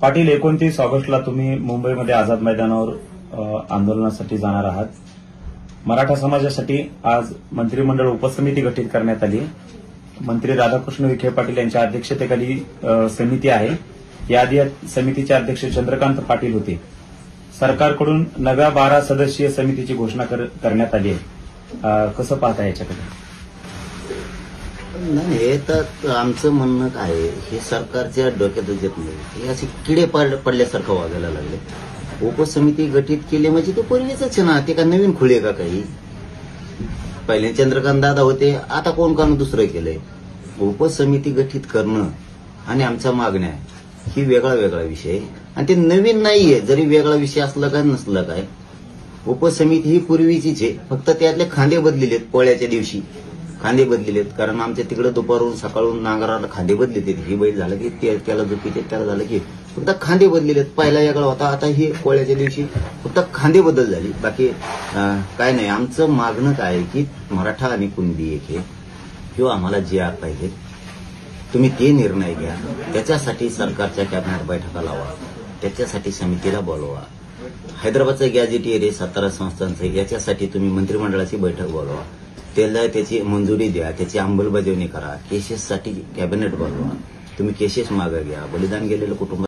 पाटील, 29 ऑगस्टला तुम्ही मुंबईमध्ये आझाद मैदानावर आंदोलनासाठी जाणार आहात. मराठा समाजासाठी आज मंत्रिमंडळ उपसमिती गठीत करण्यात आली. मंत्री राधाकृष्ण विखे पाटील यांच्या अध्यक्षतेखाली समिती आहे. या समितीचे अध्यक्ष चंद्रकांत पाटील होते. सरकारकडून नव्या 12 सदस्यीय समितीची घोषणा करण्यात आली आहे. कसं पाहता याच्याकडे? नाही, हे तर आमचं म्हणणं काय आहे, हे सरकारच्या डोक्यातच येत नाही. हे असे किडे पडल्यासारखं वागायला लागले. उपसमिती गठीत केली म्हणजे ते पूर्वीच आहे ना, ते का नवीन खुले का काही? पहिले चंद्रकांत दादा होते, आता कोण कान दुसरं केलंय. उपसमिती गठीत करणं आणि आमच्या मागण्या ही वेगळा वेगळा विषय आहे आणि ते नवीन नाहीये. जरी वेगळा विषय असला काय नसला काय, उपसमिती ही पूर्वीचीच आहे. फक्त त्यातले खांदे बदलेलेत. पोळ्याच्या दिवशी खांदे बदलेलेत, कारण आमच्या तिकडे दुपारून सकाळून नांगराला खांदे बदलेत. ही बैल झालं की त्याला झोपीचे, त्याला झालं की फक्त खांदे बदलेलेत. पहिला वेगळा होता, आता ही पोळ्याच्या दिवशी फक्त खांदे बदल झाली. बाकी काय नाही. आमचं मागणं काय आहे की मराठा आणि कुणबी एक आहे किंवा आम्हाला जे आर पाहिजे तुम्ही ते निर्णय घ्या. त्याच्यासाठी सरकारच्या कॅबिनेट बैठका लावा, त्याच्यासाठी समितीला बोलवा. हैदराबादचं गॅजेटियर आहे, सातारा संस्थांचं, याच्यासाठी तुम्ही मंत्रिमंडळाची बैठक बोलवा. त्याला त्याची मंजुरी द्या, त्याची अंमलबजावणी करा. केसेससाठी कॅबिनेट बोलवा. तुम्ही केसेस मागे घ्या. बलिदान गेलेलं कुटुंब